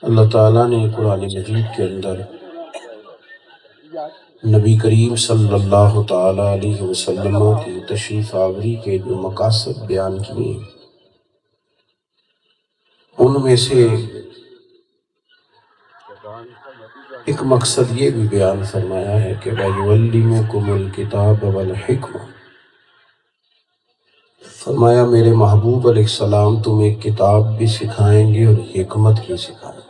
اللہ تعالیٰ نے قرآن مجید کے اندر نبی کریم صلی اللہ تعالیٰ علیہ وسلم کی تشریف آوری کے جو مقاصد بیان کیے ان میں سے ایک مقصد یہ بھی بیان فرمایا ہے کہ وَيُعَلِّمُكُمُ الْكِتَابَ وَالْحِکْمَةَ، فرمایا میرے محبوب علیہ السلام تمہیں کتاب بھی سکھائیں گے اور حکمت بھی سکھائیں گے۔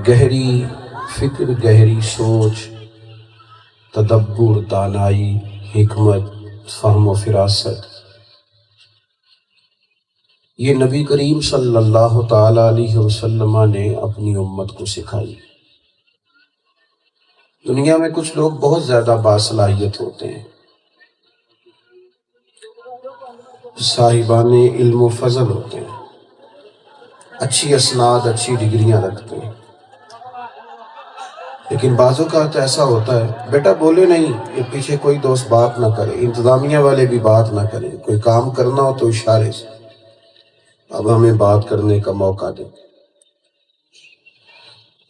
گہری فکر، گہری سوچ، تدبر، دانائی، حکمت، فہم و فراست، یہ نبی کریم صلی اللہ تعالیٰ علیہ وسلم نے اپنی امت کو سکھائی۔ دنیا میں کچھ لوگ بہت زیادہ باصلاحیت ہوتے ہیں، صاحبان علم و فضل ہوتے ہیں، اچھی اسناد، اچھی ڈگریاں رکھتے ہیں، لیکن بعض اوقات ایسا ہوتا ہے بیٹا بولے نہیں، یہ پیچھے کوئی دوست بات نہ کرے، انتظامیہ والے بھی بات نہ کریں، کوئی کام کرنا ہو تو اشارے سے اب ہمیں بات کرنے کا موقع دیں۔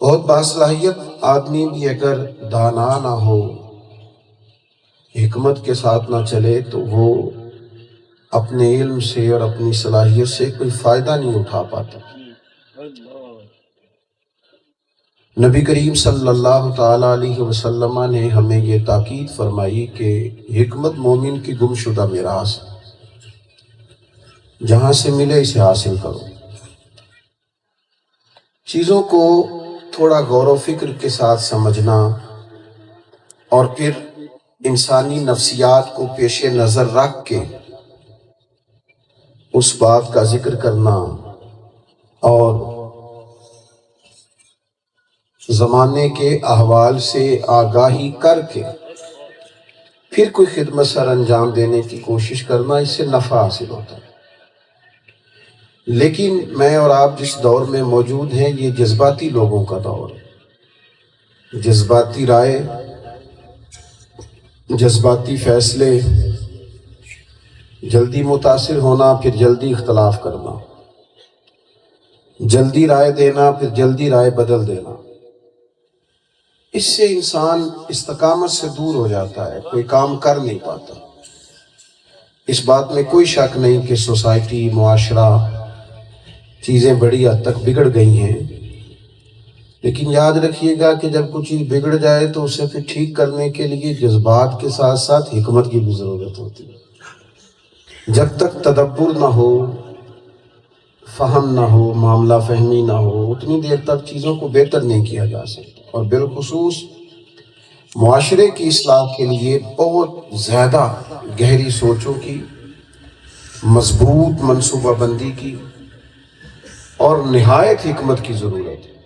بہت باصلاحیت آدمی بھی اگر دانا نہ ہو، حکمت کے ساتھ نہ چلے تو وہ اپنے علم سے اور اپنی صلاحیت سے کوئی فائدہ نہیں اٹھا پاتا۔ نبی کریم صلی اللہ تعالیٰ علیہ وسلم نے ہمیں یہ تاکید فرمائی کہ حکمت مومن کی گم شدہ میراث ہے، جہاں سے ملے اسے حاصل کرو۔ چیزوں کو تھوڑا غور و فکر کے ساتھ سمجھنا اور پھر انسانی نفسیات کو پیش نظر رکھ کے اس بات کا ذکر کرنا اور زمانے کے احوال سے آگاہی کر کے پھر کوئی خدمت سر انجام دینے کی کوشش کرنا، اس سے نفع حاصل ہوتا ہے۔ لیکن میں اور آپ جس دور میں موجود ہیں یہ جذباتی لوگوں کا دور ہے، جذباتی رائے، جذباتی فیصلے، جلدی متاثر ہونا پھر جلدی اختلاف کرنا، جلدی رائے دینا پھر جلدی رائے بدل دینا، اس سے انسان استقامت سے دور ہو جاتا ہے، کوئی کام کر نہیں پاتا۔ اس بات میں کوئی شک نہیں کہ سوسائٹی، معاشرہ، چیزیں بڑی حد تک بگڑ گئی ہیں، لیکن یاد رکھیے گا کہ جب کوئی چیز بگڑ جائے تو اسے پھر ٹھیک کرنے کے لیے جذبات کے ساتھ ساتھ حکمت کی بھی ضرورت ہوتی ہے۔ جب تک تدبر نہ ہو، فہم نہ ہو، معاملہ فہمی نہ ہو، اتنی دیر تک چیزوں کو بہتر نہیں کیا جا سکتا۔ اور بالخصوص معاشرے کی اصلاح کے لیے بہت زیادہ گہری سوچوں کی، مضبوط منصوبہ بندی کی اور نہایت حکمت کی ضرورت ہے۔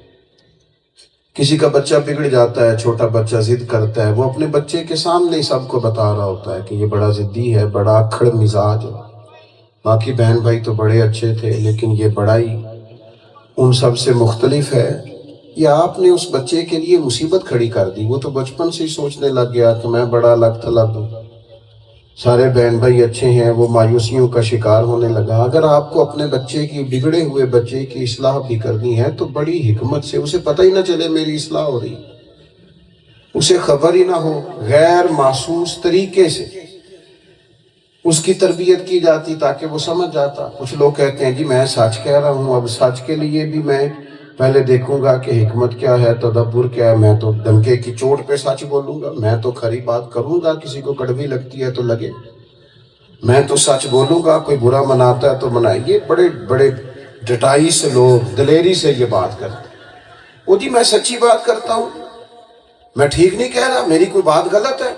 کسی کا بچہ بگڑ جاتا ہے، چھوٹا بچہ ضد کرتا ہے، وہ اپنے بچے کے سامنے ہی سب کو بتا رہا ہوتا ہے کہ یہ بڑا ضدی ہے، بڑا اکھڑ مزاج ہے، باقی بہن بھائی تو بڑے اچھے تھے لیکن یہ بڑا ہی ان سب سے مختلف ہے۔ یا آپ نے اس بچے کے لیے مصیبت کھڑی کر دی، وہ تو بچپن سے ہی سوچنے لگ گیا کہ میں بڑا الگ تھلگ ہوں، سارے بہن بھائی اچھے ہیں، وہ مایوسیوں کا شکار ہونے لگا۔ اگر آپ کو اپنے بچے کی، بگڑے ہوئے بچے کی اصلاح بھی کرنی ہے تو بڑی حکمت سے، اسے پتہ ہی نہ چلے میری اصلاح ہو رہی، اسے خبر ہی نہ ہو، غیر محسوس طریقے سے اس کی تربیت کی جاتی تاکہ وہ سمجھ جاتا۔ کچھ لوگ کہتے ہیں جی میں سچ کہہ رہا ہوں، اب سچ کے لیے بھی میں پہلے دیکھوں گا کہ حکمت کیا ہے، تدبر کیا ہے، میں تو ڈنکے کی چوٹ پہ سچ بولوں گا، میں تو کھری بات کروں گا، کسی کو کڑوی لگتی ہے تو لگے، میں تو سچ بولوں گا، کوئی برا مناتا ہے تو منائے۔ یہ بڑے بڑے ڈٹائی سے لوگ دلیری سے یہ بات کرتے ہیں، وہ جی میں سچی بات کرتا ہوں، میں ٹھیک نہیں کہہ رہا، میری کوئی بات غلط ہے۔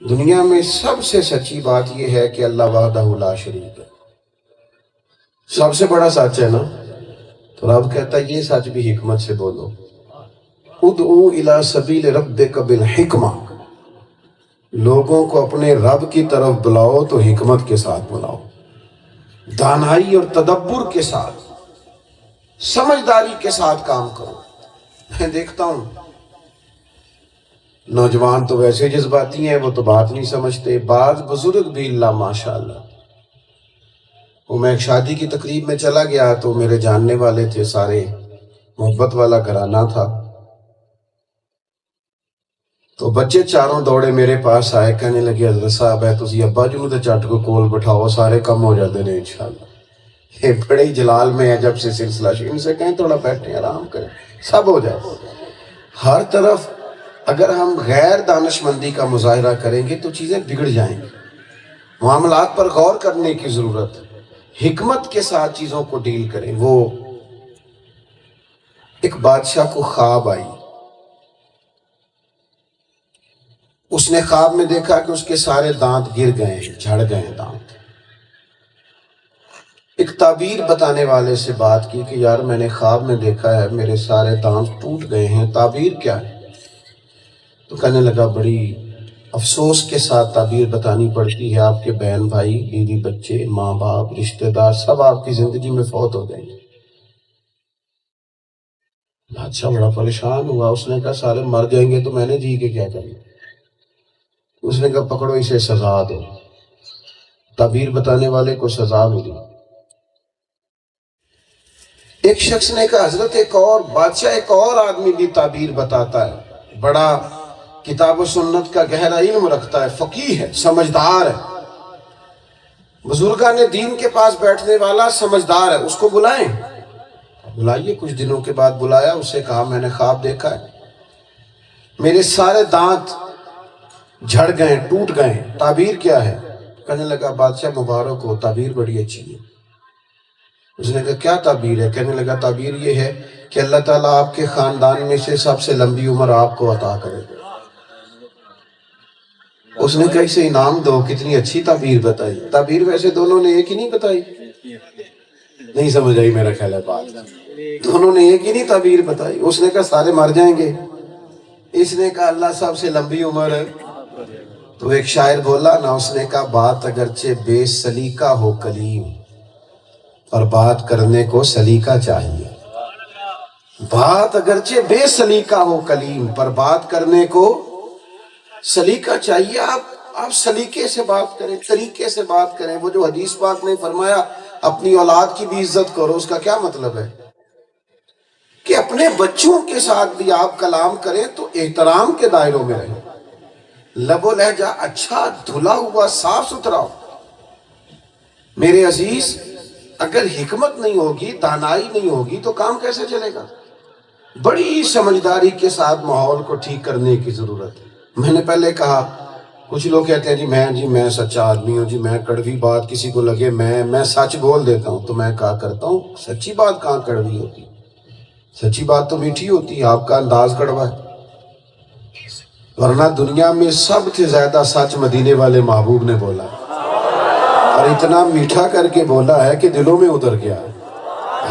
دنیا میں سب سے سچی بات یہ ہے کہ اللہ وحدہ لا شریک ہے، سب سے بڑا سچ ہے نا۔ تو رب کہتا ہے یہ سچ بھی حکمت سے بولو، ادعو الی سبیل ربک بالحکمہ، لوگوں کو اپنے رب کی طرف بلاؤ تو حکمت کے ساتھ بلاؤ، دانائی اور تدبر کے ساتھ، سمجھداری کے ساتھ کام کرو۔ میں دیکھتا ہوں نوجوان تو ویسے جذباتی ہیں، وہ تو بات نہیں سمجھتے، بعض بزرگ بھی اللہ ماشاءاللہ وہ میں ایک شادی کی تقریب میں چلا گیا تو میرے جاننے والے تھے سارے، محبت والا گھرانہ تھا، تو بچے چاروں دوڑے میرے پاس آئے، کہنے لگے حضرت صاحب ہے تسی ابا جی نوں تے چٹ کو کول بٹھاؤ، سارے کم ہو جاتے ہیں انشاءاللہ۔ یہ بڑے ہی جلال میں ہے جب سے سلسلہ شروع، ان سے کہیں تھوڑا بیٹھیں آرام کریں، سب ہو جائے۔ ہر طرف اگر ہم غیر دانشمندی کا مظاہرہ کریں گے تو چیزیں بگڑ جائیں گی۔ معاملات پر غور کرنے کی ضرورت ہے، حکمت کے ساتھ چیزوں کو ڈیل کریں۔ وہ ایک بادشاہ کو خواب آئی، اس نے خواب میں دیکھا کہ اس کے سارے دانت گر گئے ہیں، جھڑ گئے ہیں دانت۔ ایک تعبیر بتانے والے سے بات کی کہ یار میں نے خواب میں دیکھا ہے میرے سارے دانت ٹوٹ گئے ہیں، تعبیر کیا ہے؟ تو کہنے لگا بڑی افسوس کے ساتھ تعبیر بتانی پڑتی ہے، آپ کے بہن بھائی، بیوی بچے، ماں باپ، رشتہ دار سب آپ کی زندگی میں فوت ہو گئے۔ بادشاہ بڑا پریشان ہوا، اس نے کہا سارے مر جائیں گے تو میں نے جی کے کیا کرنا؟ اس نے کہا پکڑو اسے سزا دو۔ تعبیر بتانے والے کو سزا ملی۔ ایک شخص نے کہا حضرت ایک اور بادشاہ ایک اور آدمی بھی تعبیر بتاتا ہے، بڑا کتاب و سنت کا گہرا علم رکھتا ہے، فقیہ ہے، سمجھدار ہے، بزرگان دین کے پاس بیٹھنے والا سمجھدار ہے، اس کو بلائیں۔ بلائیے۔ کچھ دنوں کے بعد بلایا، اس سے کہا میں نے خواب دیکھا ہے، میرے سارے دانت جھڑ گئے، ٹوٹ گئے، تعبیر کیا ہے؟ کہنے لگا بادشاہ مبارک ہو، تعبیر بڑی اچھی ہے۔ اس نے کہا کیا تعبیر ہے؟ کہنے لگا تعبیر یہ ہے کہ اللہ تعالیٰ آپ کے خاندان میں سے سب سے لمبی عمر آپ کو عطا کرے۔ اس نے کہا اسے انعام دو، کتنی اچھی تعبیر بتائی۔ تعبیر ویسے دونوں نے ایک ہی نہیں بتائی، نہیں سمجھ آئی میرا خیال ہے بات، دونوں نے ایک ہی نہیں تعبیر بتائی۔ اس نے کہا سارے مر جائیں گے، اس نے کہا اللہ سب سے لمبی عمر ہے۔ تو ایک شاعر بولا نا، اس نے کہا بات اگرچہ بے سلیقہ ہو کلیم، پر بات کرنے کو سلیقہ چاہیے۔ بات اگرچہ بے سلیقہ ہو کلیم، پر بات کرنے کو سلیقہ چاہیے۔ آپ سلیقے سے بات کریں، طریقے سے بات کریں۔ وہ جو حدیث پاک نے فرمایا اپنی اولاد کی بھی عزت کرو، اس کا کیا مطلب ہے؟ کہ اپنے بچوں کے ساتھ بھی آپ کلام کریں تو احترام کے دائروں میں رہیں، لب و لہجہ اچھا دھلا ہوا صاف ستھرا ہو۔ میرے عزیز، اگر حکمت نہیں ہوگی، دانائی نہیں ہوگی تو کام کیسے چلے گا؟ بڑی سمجھداری کے ساتھ ماحول کو ٹھیک کرنے کی ضرورت ہے۔ میں نے پہلے کہا کچھ لوگ کہتے ہیں جی میں سچا آدمی ہوں، جی میں کڑوی بات کسی کو لگے میں سچ بول دیتا ہوں، تو میں کہا کرتا ہوں سچی بات کہاں کڑوی ہوتی؟ سچی بات تو میٹھی ہوتی ہے، آپ کا انداز کڑوا ہے۔ ورنہ دنیا میں سب سے زیادہ سچ مدینے والے محبوب نے بولا ہے، اور اتنا میٹھا کر کے بولا ہے کہ دلوں میں اتر گیا ہے۔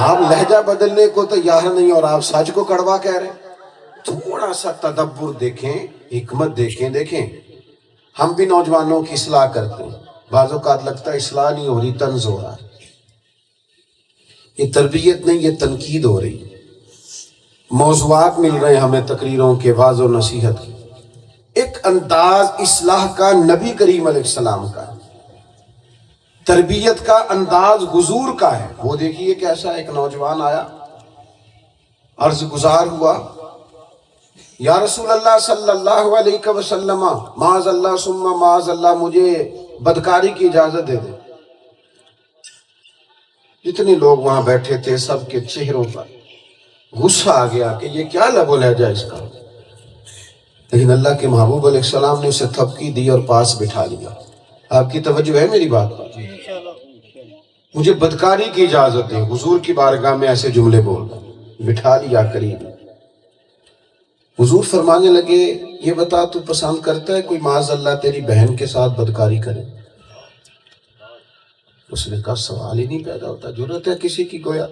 آپ لہجہ بدلنے کو تیار نہیں اور آپ سچ کو کڑوا کہہ رہے ہیں۔ تھوڑا سا تدبر دیکھیں، حکمت دیکھیں۔ ہم بھی نوجوانوں کی اصلاح کرتے ہیں، بعض اوقات لگتا ہے اصلاح نہیں ہو رہی، طنز ہو رہا ہے۔ یہ تربیت نہیں، یہ تنقید ہو رہی ہے۔ موضوعات مل رہے ہیں ہمیں تقریروں کے، واعظ و نصیحت کی۔ ایک انداز اصلاح کا نبی کریم علیہ السلام کا ہے، تربیت کا انداز حضور کا ہے۔ وہ دیکھیے کیسا ایک نوجوان آیا، عرض گزار ہوا، یا رسول اللہ صلی اللہ علیہ وسلم، معاذ اللہ ثم معاذ اللہ، مجھے بدکاری کی اجازت دے دیں۔ جتنے لوگ وہاں بیٹھے تھے سب کے چہروں پر غصہ آ گیا کہ یہ کیا لب و لہجہ اس کا۔ لیکن اللہ کے محبوب علیہ السلام نے اسے تھپکی دی اور پاس بٹھا لیا۔ آپ کی توجہ ہے میری بات پر؟ مجھے بدکاری کی اجازت دیں، حضور کی بارگاہ میں ایسے جملے بول رہا، بٹھا لیا قریب۔ حضور فرمانے لگے یہ بتا تو پسند کرتا ہے کوئی معاذ اللہ تیری بہن کے ساتھ بدکاری کرے؟ اس نے کہا سوال ہی نہیں پیدا ہوتا، ضرورت ہے کسی کی گویا؟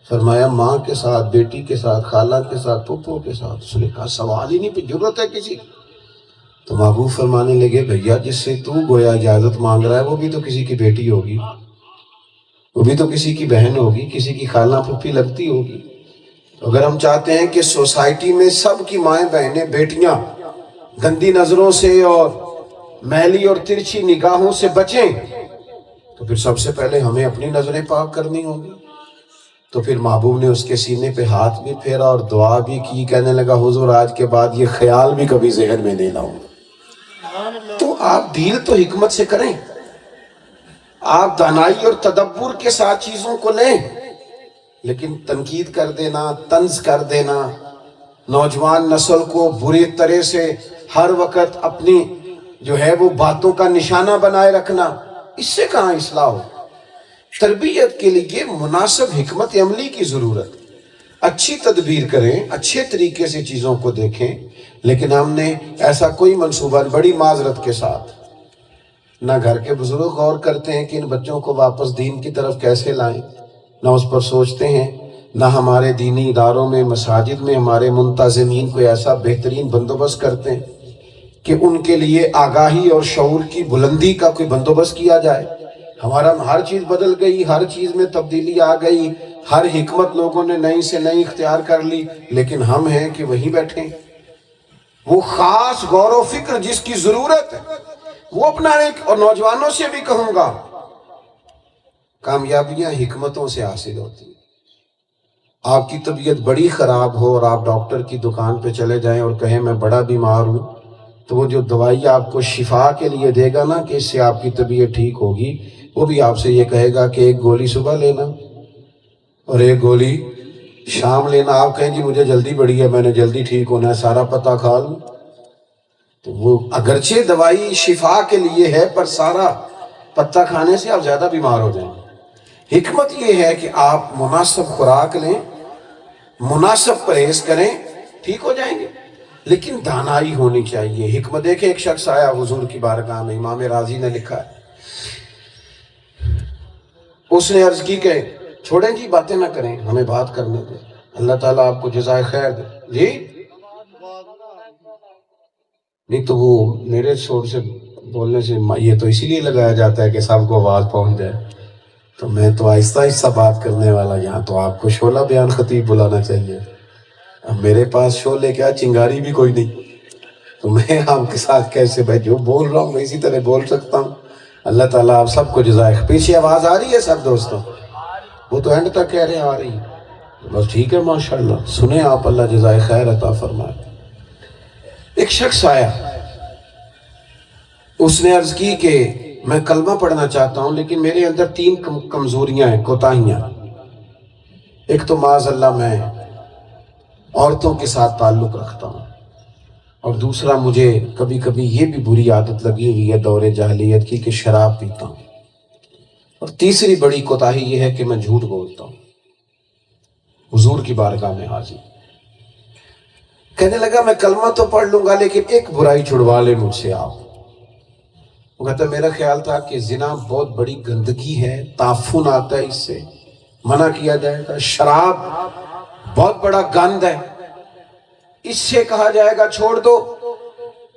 فرمایا ماں کے ساتھ، بیٹی کے ساتھ، خالہ کے ساتھ، پھپھو کے ساتھ۔ اس نے کہا سوال ہی نہیں پہ ضرورت ہے کسی کی؟ تو محبوب فرمانے لگے بھیا جس سے تو گویا اجازت مانگ رہا ہے وہ بھی تو کسی کی بیٹی ہوگی، وہ بھی تو کسی کی بہن ہوگی، کسی کی خالہ پھپھی لگتی ہوگی۔ اگر ہم چاہتے ہیں کہ سوسائٹی میں سب کی مائیں بہنیں بیٹیاں گندی نظروں سے اور میلی اور ترچھی نگاہوں سے بچیں، تو پھر سب سے پہلے ہمیں اپنی نظریں پاک کرنی ہوگی. تو پھر محبوب نے اس کے سینے پہ ہاتھ بھی پھیرا اور دعا بھی کی. کہنے لگا حضور آج کے بعد یہ خیال بھی کبھی ذہن میں نہیں لاؤں. تو آپ ڈیل تو حکمت سے کریں، آپ دانائی اور تدبر کے ساتھ چیزوں کو لیں، لیکن تنقید کر دینا، طنز کر دینا، نوجوان نسل کو بری طرح سے ہر وقت اپنی جو ہے وہ باتوں کا نشانہ بنائے رکھنا، اس سے کہاں اصلاح ہو. تربیت کے لیے مناسب حکمت عملی کی ضرورت. اچھی تدبیر کریں، اچھے طریقے سے چیزوں کو دیکھیں، لیکن ہم نے ایسا کوئی منصوبہ بڑی معذرت کے ساتھ نہ گھر کے بزرگ غور کرتے ہیں کہ ان بچوں کو واپس دین کی طرف کیسے لائیں، نہ اس پر سوچتے ہیں، نہ ہمارے دینی اداروں میں مساجد میں ہمارے منتظمین کو ایسا بہترین بندوبست کرتے ہیں کہ ان کے لیے آگاہی اور شعور کی بلندی کا کوئی بندوبست کیا جائے. ہمارا ہر چیز بدل گئی، ہر چیز میں تبدیلی آ گئی، ہر حکمت لوگوں نے نئی سے نئی اختیار کر لی، لیکن ہم ہیں کہ وہیں بیٹھیں. وہ خاص غور و فکر جس کی ضرورت ہے وہ اپنانے. اور نوجوانوں سے بھی کہوں گا، کامیابیاں حکمتوں سے حاصل ہوتی ہیں. آپ کی طبیعت بڑی خراب ہو اور آپ ڈاکٹر کی دکان پہ چلے جائیں اور کہیں میں بڑا بیمار ہوں، تو وہ جو دوائی آپ کو شفا کے لیے دے گا نا کہ اس سے آپ کی طبیعت ٹھیک ہوگی، وہ بھی آپ سے یہ کہے گا کہ ایک گولی صبح لینا اور ایک گولی شام لینا. آپ کہیں جی مجھے جلدی بڑی ہے، میں نے جلدی ٹھیک ہونا ہے، سارا پتہ کھا لوں. تو وہ اگرچہ دوائی شفا کے لیے ہے، پر سارا پتہ کھانے سے آپ زیادہ بیمار ہو جائیں. حکمت یہ ہے کہ آپ مناسب خوراک لیں، مناسب پرہیز کریں، ٹھیک ہو جائیں گے. لیکن دانائی ہونی چاہیے، حکمت. دیکھیں ایک شخص آیا حضور کی بارگاہ میں، امام رازی نے لکھا ہے، اس نے عرض کی کہ چھوڑیں جی باتیں نہ کریں، ہمیں بات کرنے دیں، اللہ تعالیٰ آپ کو جزائے خیر دے. جی نہیں تو وہ میرے شور سے بولنے سے یہ تو اسی لیے لگایا جاتا ہے کہ سب کو آواز پہنچ جائے. تو میں تو آہستہ آہستہ بات کرنے والا، یہاں تو آپ کو شعلہ بیان خطیب بلانا چاہیے. اب میرے پاس شعلے کیا چنگاری بھی کوئی نہیں، تو میں آپ کے ساتھ کیسے بھائی جو بول رہا ہوں میں اسی طرح بول سکتا ہوں. اللہ تعالیٰ آپ سب کو جزائے. پیچھے آواز آ رہی ہے سب دوستوں؟ وہ تو اینڈ تک کہہ رہے ہیں آ رہی ہے، بس ٹھیک ہے ماشاءاللہ. سنیں آپ، اللہ جزائے خیر عطا فرمائے. ایک شخص آیا، اس نے عرض کی کہ میں کلمہ پڑھنا چاہتا ہوں لیکن میرے اندر 3 کمزوریاں ہیں، کوتاہیاں. ایک تو معاذ اللہ میں عورتوں کے ساتھ تعلق رکھتا ہوں، اور دوسرا مجھے کبھی کبھی یہ بھی بری عادت لگی ہوئی ہے دور جاہلیت کی کہ شراب پیتا ہوں، اور تیسری بڑی کوتاہی یہ ہے کہ میں جھوٹ بولتا ہوں. حضور کی بارگاہ میں حاضر. کہنے لگا میں کلمہ تو پڑھ لوں گا لیکن ایک برائی چھڑوا لے مجھ سے آپ. وہ کہتا ہے میرا خیال تھا کہ زنا بہت بڑی گندگی ہے، تعفن آتا ہے، اس سے منع کیا جائے گا. شراب بہت بڑا گند ہے، اس سے کہا جائے گا چھوڑ دو.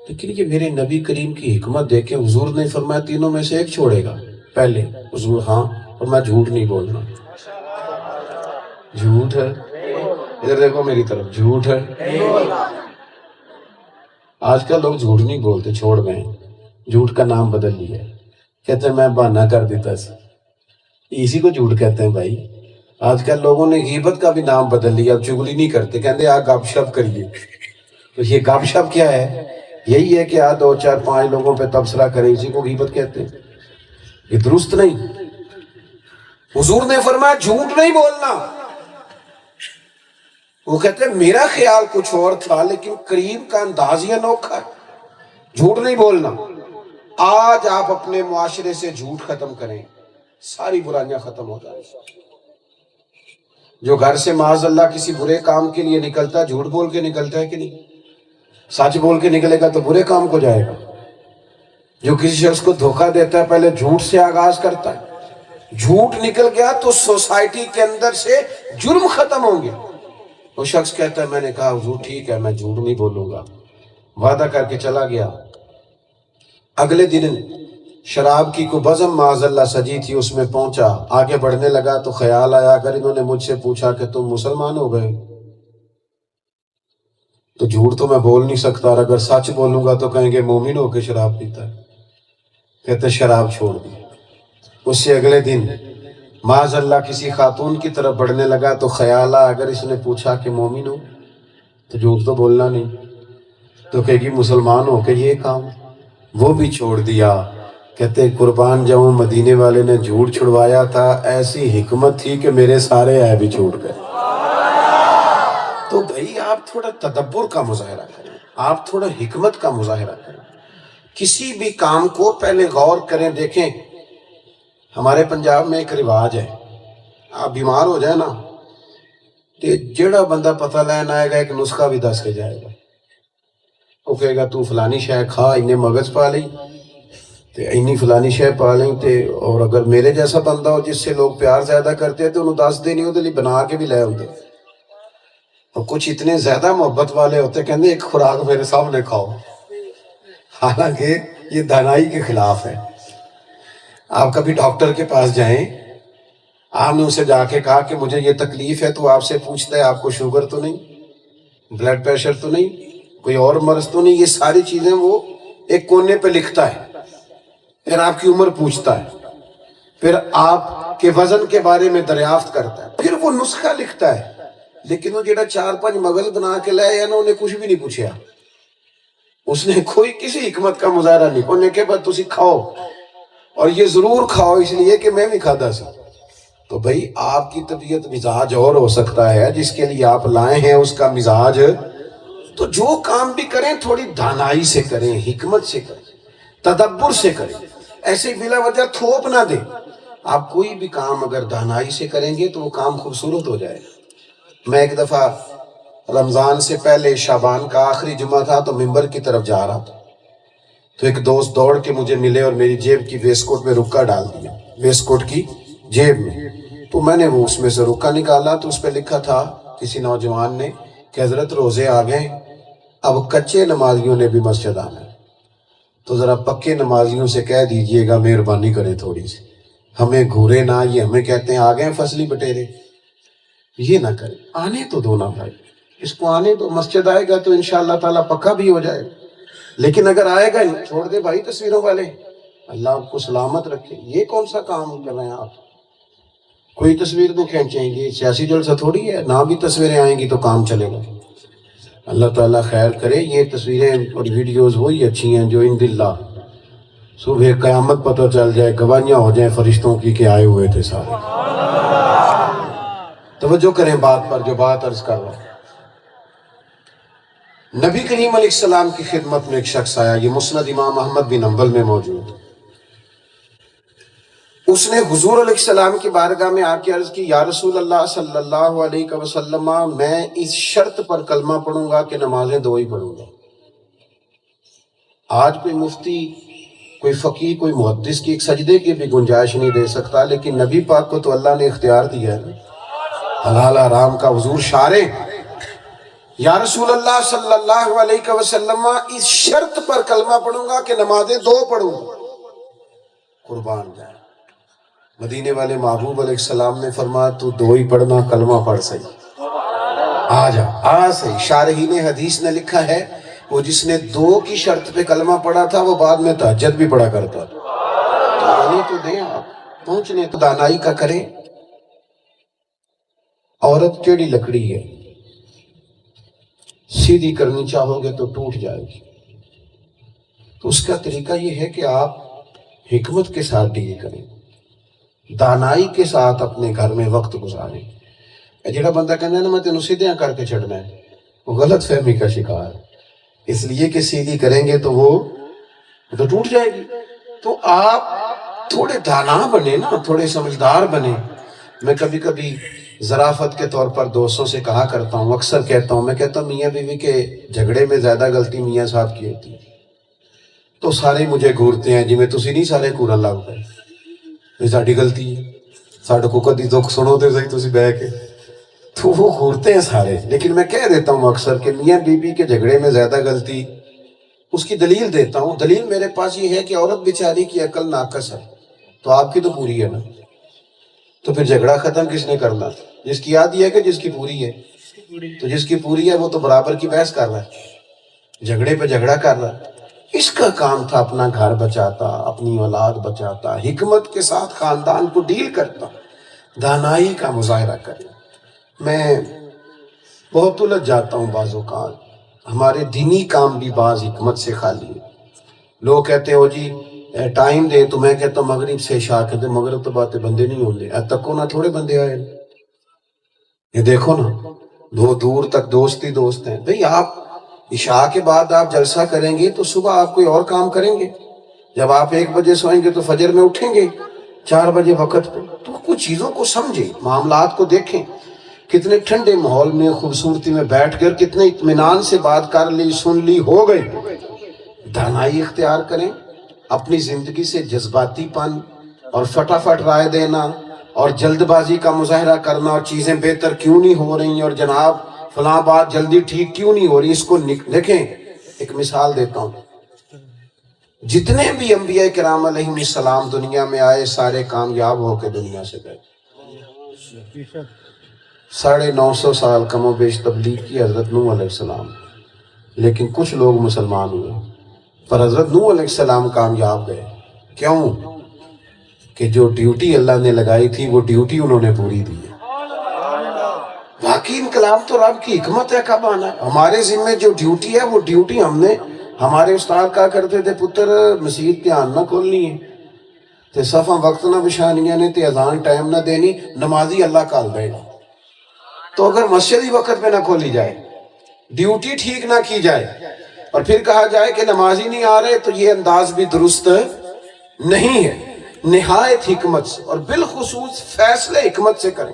لیکن یہ میرے نبی کریم کی حکمت دیکھیں، حضور نے فرمایا تینوں میں سے ایک چھوڑے گا. پہلے حضور ہاں، اور میں جھوٹ نہیں بولنا. جھوٹ ہے، ادھر دیکھو میری طرف، جھوٹ ہے. آج کل لوگ جھوٹ نہیں بولتے، چھوڑ گئے، جھوٹ کا نام بدل لیا. کہتے ہیں میں بہانہ کر دیتا سی، اسی کو جھوٹ کہتے ہیں بھائی. آج کل لوگوں نے غیبت کا بھی نام بدل لیا، اب چگلی نہیں کرتے، کہتے آ گپ شپ کریے. تو یہ گپ شپ کیا ہے؟ یہی ہے کہ 2 4 5 لوگوں پہ تبصرہ کریں، اسی کو غیبت کہتے ہیں. یہ درست نہیں. حضور نے فرمایا جھوٹ نہیں بولنا. وہ کہتے ہیں میرا خیال کچھ اور تھا لیکن کریم کا انداز ہی انوکھا ہے. جھوٹ نہیں بولنا. آج آپ اپنے معاشرے سے جھوٹ ختم کریں، ساری برائیاں ختم ہو جائیں. جو گھر سے معاذ اللہ کسی برے کام کے لیے نکلتا ہے، جھوٹ بول کے نکلتا ہے کہ نہیں؟ سچ بول کے نکلے گا تو برے کام کو جائے گا. جو کسی شخص کو دھوکہ دیتا ہے پہلے جھوٹ سے آغاز کرتا ہے. جھوٹ نکل گیا تو سوسائٹی کے اندر سے جرم ختم ہوں گے. وہ شخص کہتا ہے میں نے کہا حضور ٹھیک ہے میں جھوٹ نہیں بولوں گا، وعدہ کر کے چلا گیا. اگلے دن شراب کی کو بزم معاذ اللہ سجی تھی، اس میں پہنچا. آگے بڑھنے لگا تو خیال آیا اگر انہوں نے مجھ سے پوچھا کہ تم مسلمان ہو گئے تو جھوٹ تو میں بول نہیں سکتا، اور اگر سچ بولوں گا تو کہیں گے مومن ہو کے شراب پیتا ہے. کہتے شراب چھوڑ دی. اس سے اگلے دن معاذ اللہ کسی خاتون کی طرف بڑھنے لگا تو خیال آیا اگر اس نے پوچھا کہ مومن ہو تو جھوٹ تو بولنا نہیں، تو کہے گی مسلمان ہو کہ یہ کام، وہ بھی چھوڑ دیا۔ کہتے قربان جاؤں مدینے والے نے جھوٹ چھڑوایا تھا، ایسی حکمت تھی کہ میرے سارے عیب بھی چھوٹ گئے۔ تو بھائی آپ تھوڑا تدبر کا مظاہرہ کریں، آپ تھوڑا حکمت کا مظاہرہ کریں، کسی بھی کام کو پہلے غور کریں۔ دیکھیں ہمارے پنجاب میں ایک رواج ہے، آپ بیمار ہو جائے نا تو جڑا بندہ پتہ لین آئے گا ایک نسخہ بھی دس کے جائے گا، وہ کہے گا تو فلانی شے کھا، انہیں مغز پا لئی تے اینی فلانی شے پا لیں تے، اور اگر میرے جیسا بندہ ہو جس سے لوگ پیار زیادہ کرتے ہیں تو انہوں دس دینی ہوتے لیے بنا کے بھی لے ہوتے، اور کچھ اتنے زیادہ محبت والے ہوتے کہتے ایک خوراک میرے سامنے کھاؤ، حالانکہ یہ دانائی کے خلاف ہے۔ آپ کبھی ڈاکٹر کے پاس جائیں، آپ نے اسے جا کے کہا کہ مجھے یہ تکلیف ہے تو آپ سے پوچھتا ہے آپ کو شوگر تو نہیں، بلڈ پریشر تو نہیں، کوئی اور مرض تو نہیں، یہ ساری چیزیں وہ ایک کونے پہ لکھتا ہے، پھر آپ کی عمر پوچھتا ہے، پھر آپ کے وزن کے بارے میں دریافت کرتا ہے، پھر وہ نسخہ لکھتا ہے، لیکن وہ جڑا 4-5 مغل بنا کے لائے یا نا انہیں کچھ بھی نہیں پوچھا، اس نے کوئی کسی حکمت کا مظاہرہ نہیں، انہیں کہ بس تسی کھاؤ اور یہ ضرور کھاؤ اس لیے کہ میں بھی کھادا سی۔ تو بھئی آپ کی طبیعت مزاج اور ہو سکتا ہے، جس کے لیے آپ لائے ہیں اس کا مزاج، تو جو کام بھی کریں تھوڑی دانائی سے کریں، حکمت سے کریں، تدبر سے کریں، ایسے بلا وجہ تھوپ نہ دیں۔ آپ کوئی بھی کام اگر دانائی سے کریں گے تو وہ کام خوبصورت ہو جائے گا۔ میں ایک دفعہ رمضان سے پہلے شعبان کا آخری جمعہ تھا تو ممبر کی طرف جا رہا تھا، تو ایک دوست دوڑ کے مجھے ملے اور میری جیب کی ویسٹ کوٹ میں رکا ڈال دیا، ویسٹ کوٹ کی جیب میں، تو میں نے وہ اس میں سے رکا نکالا تو اس پہ لکھا تھا کسی نوجوان نے کہ حضرت روزے آ گئے، اب کچے نمازیوں نے بھی مسجد آنا ہے، تو ذرا پکے نمازیوں سے کہہ دیجئے گا مہربانی کریں تھوڑی سی، ہمیں گھورے نہ، یہ ہمیں کہتے ہیں آ گئے فصلی بٹیرے، یہ نہ کریں، آنے تو دو نا بھائی، اس کو آنے تو، مسجد آئے گا تو انشاءاللہ تعالیٰ پکا بھی ہو جائے گا، لیکن اگر آئے گا نہیں چھوڑ دے بھائی تصویروں والے، اللہ آپ کو سلامت رکھے۔ یہ کون سا کام کر رہے ہیں آپ؟ کوئی تصویر تو کھینچیں گے، سیاسی جلسہ تھوڑی ہے، نہ بھی تصویریں آئیں گی تو کام چلے گا۔ اللہ تعالیٰ خیر کرے، یہ تصویریں اور ویڈیوز وہی اچھی ہیں جو انداللہ صبح قیامت پتہ چل جائے، گواہیاں ہو جائیں فرشتوں کی کہ آئے ہوئے تھے سارے۔ توجہ کریں بات پر جو بات عرض کر رہا ہوں۔ نبی کریم علیہ السلام کی خدمت میں ایک شخص آیا، یہ مسند امام احمد بن حنبل میں موجود ہے۔ اس نے حضور علیہ السلام کی بارگاہ میں آ کے عرض کی، یا رسول اللہ صلی اللہ علیہ وسلم، میں اس شرط پر کلمہ پڑھوں گا کہ نمازیں دو ہی پڑھوں گا۔ آج کوئی مفتی، کوئی فقیہ، کوئی محدث کی ایک سجدے کی بھی گنجائش نہیں دے سکتا، لیکن نبی پاک کو تو اللہ نے اختیار دیا ہے، حلال حرام کا حضور شارع۔ یا رسول اللہ صلی اللہ علیہ وسلم، اس شرط پر کلمہ پڑھوں گا کہ نمازیں دو پڑھوں گا۔ قربان جائے، مدینے والے محبوب علیہ السلام نے فرمایا تو دو ہی پڑھنا، کلمہ پڑھ صحیح، آ جا آ صحیح۔ شارحین حدیث نے لکھا ہے وہ جس نے دو کی شرط پہ کلمہ پڑھا تھا وہ بعد میں تہجد بھی پڑھا کرتا تھا۔ تو آنے تو دیں، آپ پہنچنے تو دانائی کا کریں۔ عورت ٹیڑھی لکڑی ہے، سیدھی کرنی چاہو گے تو ٹوٹ جائے گی، تو اس کا طریقہ یہ ہے کہ آپ حکمت کے ساتھ ڈیل کریں، دانائی کے ساتھ اپنے گھر میں وقت گزاریں۔ جڑا بندہ کہنا ہے نا میں تینوں سیدھیاں کر کے چھڑنا ہے، وہ غلط فہمی کا شکار ہے، اس لیے کہ سیدھی کریں گے تو وہ تو ٹوٹ جائے گی۔ تو آپ تھوڑے دانا بنے نا، تھوڑے سمجھدار بنے۔ میں کبھی کبھی ظرافت کے طور پر دوستوں سے کہا کرتا ہوں، اکثر کہتا ہوں، میں کہتا ہوں میاں بیوی کے جھگڑے میں زیادہ غلطی میاں صاحب کی ہوتی ہے، تو سارے مجھے گھورتے ہیں، جی میں تسی نہیں سارے گھورن لگ پے، یہ ساڈی غلطی ہے، ساڈے کو کدی دکھ سنو تے صحیح تسی بہ کے، تو وہ گھورتے ہیں سارے۔ لیکن میں کہہ دیتا ہوں اکثر کہ میاں بیوی کے جھگڑے میں زیادہ غلطی، اس کی دلیل دیتا ہوں۔ دلیل میرے پاس یہ ہے کہ عورت بیچاری کی عقل ناقص ہے، تو آپ کی تو پوری ہے نا، تو پھر جھگڑا ختم کس نے کرنا؟ جس کی آدھی ہے کہ جس کی پوری ہے؟ تو جس کی پوری ہے وہ تو برابر کی بحث کر رہا ہے، جھگڑے پہ جھگڑا کر رہا ہے۔ اس کا کام تھا اپنا گھر بچاتا، اپنی اولاد بچاتا، حکمت کے ساتھ خاندان کو ڈیل کرتا، دانائی کا مظاہرہ کرے۔ میں بہت الجھ جاتا ہوں بعض اوقات، ہمارے دینی کام بھی بعض حکمت سے خالی ہے۔ لوگ کہتے ہو جی ٹائم دے، تو میں کہتا ہوں مغرب سے عشاء کہتے مغرب تو باتیں بندے نہیں ہوں گے، تکو نہ تھوڑے بندے آئے، یہ دیکھو نا دور تک دوست ہی دوست ہیں۔ بھئی آپ عشاء کے بعد آپ جلسہ کریں گے تو صبح آپ کوئی اور کام کریں گے، جب آپ 1 بجے سوئیں گے تو فجر میں اٹھیں گے 4 بجے وقت پہ۔ تو کچھ چیزوں کو سمجھیں، معاملات کو دیکھیں، کتنے ٹھنڈے ماحول میں خوبصورتی میں بیٹھ کر کتنے اطمینان سے بات کر لی، سن لی، ہو گئی۔ دانائی اختیار کریں، اپنی زندگی سے جذباتی پن اور فٹافٹ رائے دینا اور جلد بازی کا مظاہرہ کرنا اور چیزیں بہتر کیوں نہیں ہو رہی اور جناب فلاں بات جلدی ٹھیک کیوں نہیں ہو رہی، اس کو دیکھیں۔ ایک مثال دیتا ہوں، جتنے بھی انبیاء کرام علیہ السلام دنیا میں آئے سارے کامیاب ہو کے دنیا سے گئے۔ 950 سال کم و بیش تبلیغ کی حضرت نوح علیہ السلام، لیکن کچھ لوگ مسلمان ہوئے، پر حضرت نوح علیہ السلام کامیاب گئے۔ کیوں؟ کہ جو ڈیوٹی اللہ نے لگائی تھی وہ ڈیوٹی انہوں نے پوری دی ہے۔ باقی انقلاب تو رب کی حکمت ہے، کب آنا ہے۔ ہمارے ذمہ جو ڈیوٹی ہے وہ ڈیوٹی ہم نے، ہمارے استاد کہا کرتے تھے پتر مسجد دھیان نہ کھولنی ہے تے صفاں وقت نہ بچھانیاں نے تے اذان ٹائم نہ دینی، نمازی اللہ کال دے گا۔ تو اگر مسجد ہی وقت پہ نہ کھولی جائے، ڈیوٹی ٹھیک نہ کی جائے اور پھر کہا جائے کہ نمازی نہیں آ رہے، تو یہ انداز بھی درست نہیں ہے۔ نہایت حکمت سے اور بالخصوص فیصلے حکمت سے کریں۔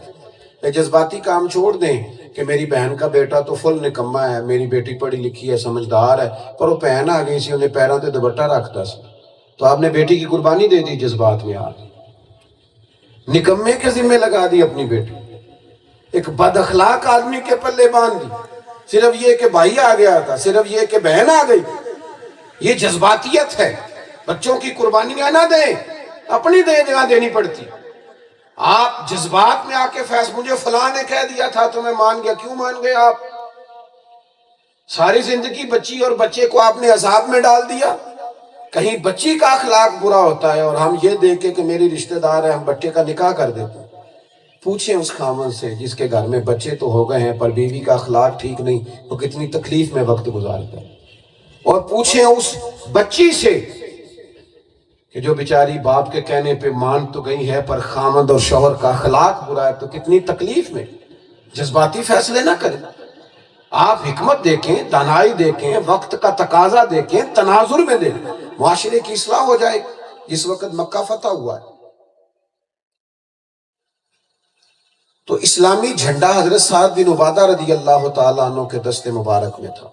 یہ جذباتی کام چھوڑ دیں کہ میری بہن کا بیٹا تو فل نکمہ ہے، میری بیٹی پڑھی لکھی ہے، سمجھدار ہے، پر وہ بہن آ گئی سی انہیں پیروں تے دوپٹہ رکھتا سی، تو آپ نے بیٹی کی قربانی دے دی جذبات میں آ نکمے کے ذمہ لگا دی اپنی بیٹی، ایک بد اخلاق آدمی کے پلے باندھ دی، صرف یہ کہ بھائی آ گیا تھا، صرف یہ کہ بہن آ گئی۔ یہ جذباتیت ہے۔ بچوں کی قربانیاں نہ دیں، اپنی جگہ دینی پڑتی۔ آپ جذبات میں آ کے مجھے فلاں نے کہہ دیا تھا تو میں مان گیا، کیوں مان گئے آپ؟ ساری زندگی بچی اور بچے کو آپ نے عذاب میں ڈال دیا۔ کہیں بچی کا اخلاق برا ہوتا ہے اور ہم یہ دیکھیں کہ میری رشتہ دار ہے، ہم بچے کا نکاح کر دیتے ہیں۔ پوچھیں اس خامن سے جس کے گھر میں بچے تو ہو گئے ہیں پر بیوی کا اخلاق ٹھیک نہیں، وہ کتنی تکلیف میں وقت گزارتا ہے۔ اور پوچھیں اس بچی سے کہ جو بیچاری باپ کے کہنے پہ مان تو گئی ہے پر خامند اور شوہر کا اخلاق برا ہے، تو کتنی تکلیف میں۔ جذباتی فیصلے نہ کریں، آپ حکمت دیکھیں، دانائی دیکھیں، وقت کا تقاضا دیکھیں، تناظر میں دیکھیں، معاشرے کی اصلاح ہو جائے۔ اس وقت مکہ فتح ہوا ہے تو اسلامی جھنڈا حضرت سعد بن عبادہ رضی اللہ تعالیٰ عنہ کے دست مبارک میں تھا۔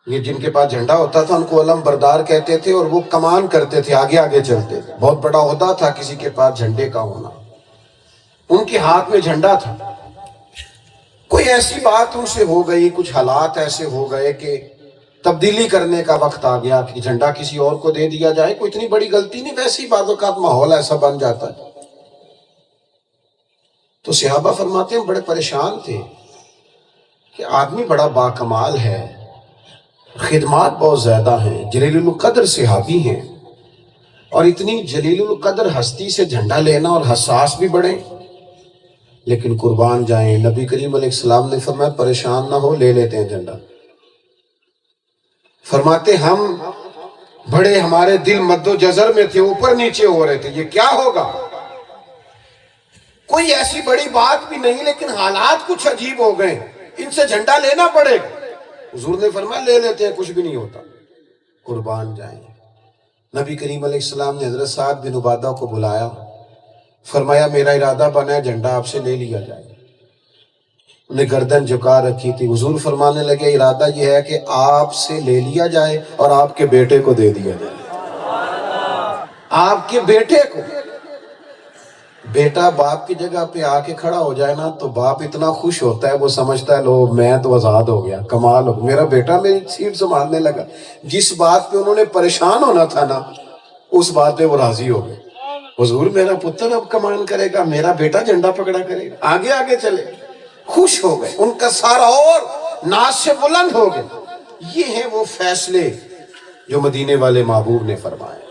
یہ جن کے پاس جھنڈا ہوتا تھا ان کو علم بردار کہتے تھے، اور وہ کمان کرتے تھے، آگے آگے چلتے تھے۔ بہت بڑا عہدہ تھا کسی کے پاس جھنڈے کا ہونا۔ ان کے ہاتھ میں جھنڈا تھا۔ کوئی ایسی بات ان سے ہو گئی، کچھ حالات ایسے ہو گئے کہ تبدیلی کرنے کا وقت آ گیا کہ جھنڈا کسی اور کو دے دیا جائے۔ کوئی اتنی بڑی غلطی نہیں، ویسی بعض اوقات ماحول ایسا بن جاتا ہے۔ تو صحابہ فرماتے ہیں بڑے پریشان تھے کہ آدمی بڑا باکمال ہے، خدمات بہت زیادہ ہیں، جلیل القدر صحابی ہیں، اور اتنی جلیل القدر ہستی سے جھنڈا لینا اور حساس بھی بڑے، لیکن قربان جائیں نبی کریم علیہ السلام نے فرمایا پریشان نہ ہو، لے لیتے ہیں جھنڈا۔ فرماتے ہم بڑے، ہمارے دل مد و جزر میں تھے، اوپر نیچے ہو رہے تھے، یہ کیا ہوگا؟ کوئی ایسی بڑی بات بھی نہیں، لیکن حالات کچھ عجیب ہو گئے، ان سے جھنڈا لینا پڑے گا۔ حضور نے فرمایا لے لیتے ہیں، کچھ بھی نہیں ہوتا۔ قربان جائیں نبی کریم علیہ السلام نے حضرت سعد بن عبادہ کو بلایا، فرمایا میرا ارادہ بنا ہے جھنڈا آپ سے لے لیا جائے۔ انہیں گردن جھکا رکھی تھی۔ حضور فرمانے لگے ارادہ یہ ہے کہ آپ سے لے لیا جائے اور آپ کے بیٹے کو دے دیا جائے۔ آپ کے بیٹے کو۔ بیٹا باپ کی جگہ پہ آ کے کھڑا ہو جائے نا تو باپ اتنا خوش ہوتا ہے، وہ سمجھتا ہے لو میں تو آزاد ہو گیا، کمال ہو گیا، میرا بیٹا میری سیٹ سنبھالنے لگا۔ جس بات پہ انہوں نے پریشان ہونا تھا نا، اس بات پہ وہ راضی ہو گئے۔ حضور میرا پتر اب کمان کرے گا، میرا بیٹا جھنڈا پکڑا کرے گا، آگے آگے چلے، خوش ہو گئے۔ ان کا سارا اور ناز سے بلند ہو گئے۔ یہ ہیں وہ فیصلے جو مدینے والے محبوب نے فرمائے،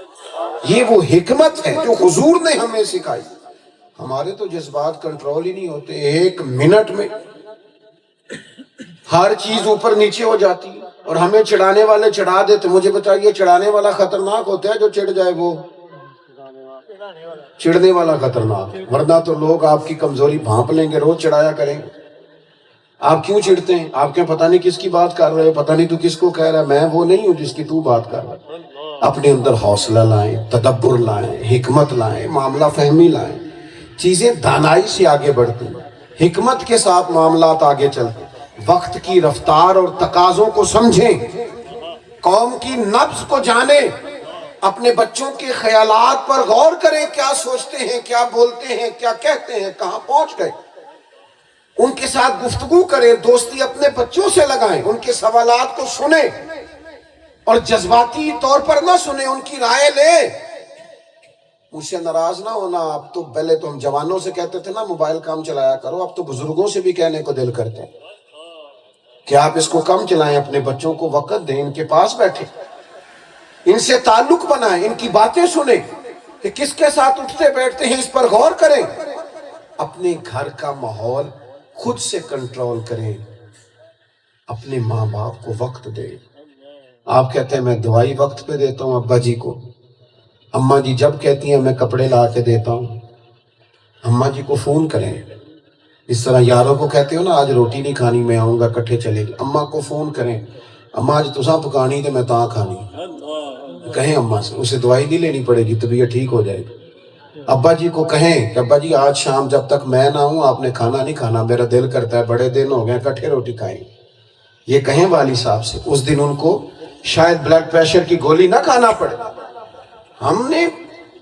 یہ وہ حکمت ہے جو حضور نے ہمیں سکھائی۔ ہمارے تو جذبات کنٹرول ہی نہیں ہوتے، ایک منٹ میں ہر چیز اوپر نیچے ہو جاتی ہے، اور ہمیں چڑھانے والے چڑھا دیتے۔ مجھے بتائیے چڑھانے والا خطرناک ہوتا ہے جو چڑھ جائے، وہ چڑھنے والا خطرناک، ورنہ تو لوگ آپ کی کمزوری بھانپ لیں گے، روز چڑھایا کریں گے۔ آپ کیوں چڑھتے ہیں؟ آپ کیا پتہ نہیں کس کی بات کر رہے ہو، پتہ نہیں تو کس کو کہہ رہا ہے۔ میں وہ نہیں ہوں جس کی تو بات کر رہا ہے۔ اپنے اندر حوصلہ لائیں، تدبر لائیں، حکمت لائیں، معاملہ فہمی لائیں، چیزیں دانائی سے آگے بڑھتی ہیں، حکمت کے ساتھ معاملات آگے چلتے، وقت کی رفتار اور تقاضوں کو سمجھیں، قوم کی نبض کو جانیں، اپنے بچوں کے خیالات پر غور کریں، کیا سوچتے ہیں، کیا بولتے ہیں، کیا کہتے ہیں، کہاں پہنچ گئے، ان کے ساتھ گفتگو کریں، دوستی اپنے بچوں سے لگائیں، ان کے سوالات کو سنیں اور جذباتی طور پر نہ سنیں، ان کی رائے لیں۔ مجھ سے ناراض نہ ہونا، اب تو پہلے تو ہم جوانوں سے کہتے تھے نا موبائل کم چلایا کرو، اب تو بزرگوں سے بھی کہنے کو دل کرتے ہیں کہ آپ اس کو کم چلائیں، اپنے بچوں کو وقت دیں، ان کے پاس بیٹھیں، ان سے تعلق بنائیں، ان کی باتیں سنیں کہ کس کے ساتھ اٹھتے بیٹھتے ہیں، اس پر غور کریں، اپنے گھر کا ماحول خود سے کنٹرول کریں، اپنے ماں باپ کو وقت دیں۔ آپ کہتے ہیں میں دوائی وقت پہ دیتا ہوں ابا جی کو، اماں جی جب کہتی ہیں میں کپڑے لا کے دیتا ہوں، اماں جی کو فون کریں، اس طرح یاروں کو کہتے ہو نا آج روٹی نہیں کھانی میں آؤں گا کٹھے چلے گی، اماں کو فون کریں، اماں آج تساں پکانی تے میں تاں کھانی، کہیں اماں سے، اسے دوائی نہیں لینی پڑے گی، طبیعت ٹھیک ہو جائے گی۔ ابا جی کو کہیں کہ ابا جی آج شام جب تک میں نہ ہوں آپ نے کھانا نہیں کھانا، میرا دل کرتا ہے، بڑے دن ہو گئے کٹھے روٹی کھائیں، یہ کہیں والد صاحب سے، اس دن ان کو شاید بلڈ پریشر کی گولی نہ کھانا پڑے۔ ہم نے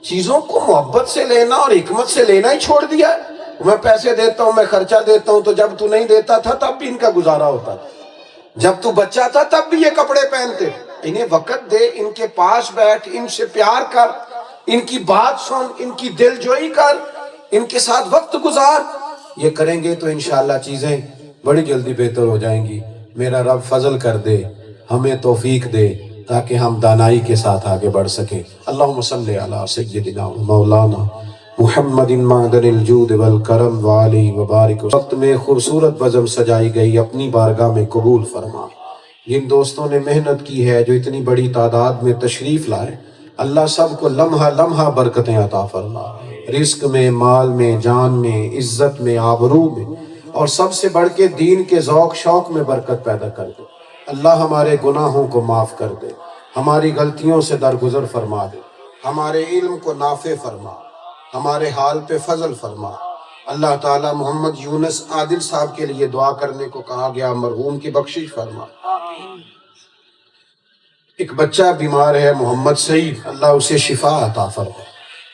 چیزوں کو محبت سے لینا اور حکمت سے لینا ہی چھوڑ دیا ہے۔ میں پیسے دیتا ہوں، میں خرچہ دیتا ہوں، تو جب تو نہیں دیتا تھا تب بھی ان کا گزارا ہوتا تھا، جب تو بچہ تھا تب بھی یہ کپڑے پہنتے۔ انہیں وقت دے، ان کے پاس بیٹھ، ان سے پیار کر، ان کی بات سن، ان کی دل جوئی کر، ان کے ساتھ وقت گزار۔ یہ کریں گے تو انشاءاللہ چیزیں بڑی جلدی بہتر ہو جائیں گی۔ میرا رب فضل کر دے، ہمیں توفیق دے تاکہ ہم دانائی کے ساتھ آگے بڑھ سکیں۔ اللہم صلی علی سیدنا و مولانا محمد معدن الجود والکرم وآلہ وبارک۔ وقت میں خوبصورت بزم سجائی گئی، اپنی بارگاہ میں قبول فرما۔ جن دوستوں نے محنت کی ہے، جو اتنی بڑی تعداد میں تشریف لائے، اللہ سب کو لمحہ لمحہ برکتیں عطا فرما، رزق میں، مال میں، جان میں، عزت میں، آبرو میں، اور سب سے بڑھ کے دین کے ذوق شوق میں برکت پیدا کر دے۔ اللہ ہمارے گناہوں کو معاف کر دے، ہماری غلطیوں سے درگزر فرما دے، ہمارے علم کو نافع فرما، ہمارے حال پہ فضل فرما۔ اللہ تعالی محمد یونس عادل صاحب کے لیے دعا کرنے کو کہا گیا، مرحوم کی بخشش فرما۔ ایک بچہ بیمار ہے محمد سعید، اللہ اسے شفا عطا فرما،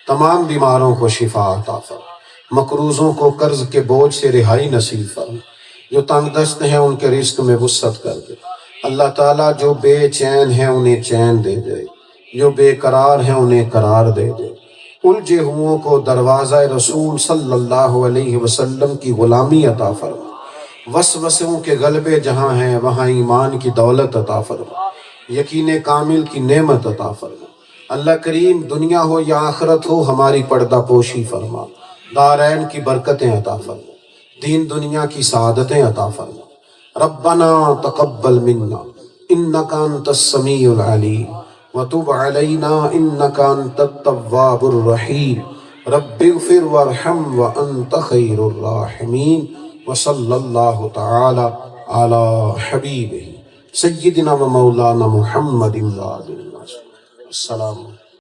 تمام بیماروں کو شفا عطا فرما، مقروضوں کو قرض کے بوجھ سے رہائی نصیب فرما، جو تنگ دست ہیں ان کے رزق میں وسعت کر دے۔ اللہ تعالیٰ جو بے چین ہیں انہیں چین دے دے، جو بے قرار ہیں انہیں قرار دے دے، الجھے ہوئوں کو دروازہ رسول صلی اللہ علیہ وسلم کی غلامی عطا فرما، وسوسوں کے غلبے جہاں ہیں وہاں ایمان کی دولت عطا فرما، یقین کامل کی نعمت عطا فرما۔ اللہ کریم دنیا ہو یا آخرت ہو ہماری پردہ پوشی فرما، دارین کی برکتیں عطا فرما، دین دنیا کی سعادتیں عطا فرما۔ ربنا تقبل منا انک انت السمیع العلیم وتب علینا انک انت التواب الرحیم، رب اغفر وارحم وانت خیر الراحمین، وصلی اللہ تعالی علی حبیبہ سیدنا و مولانا محمد السلام۔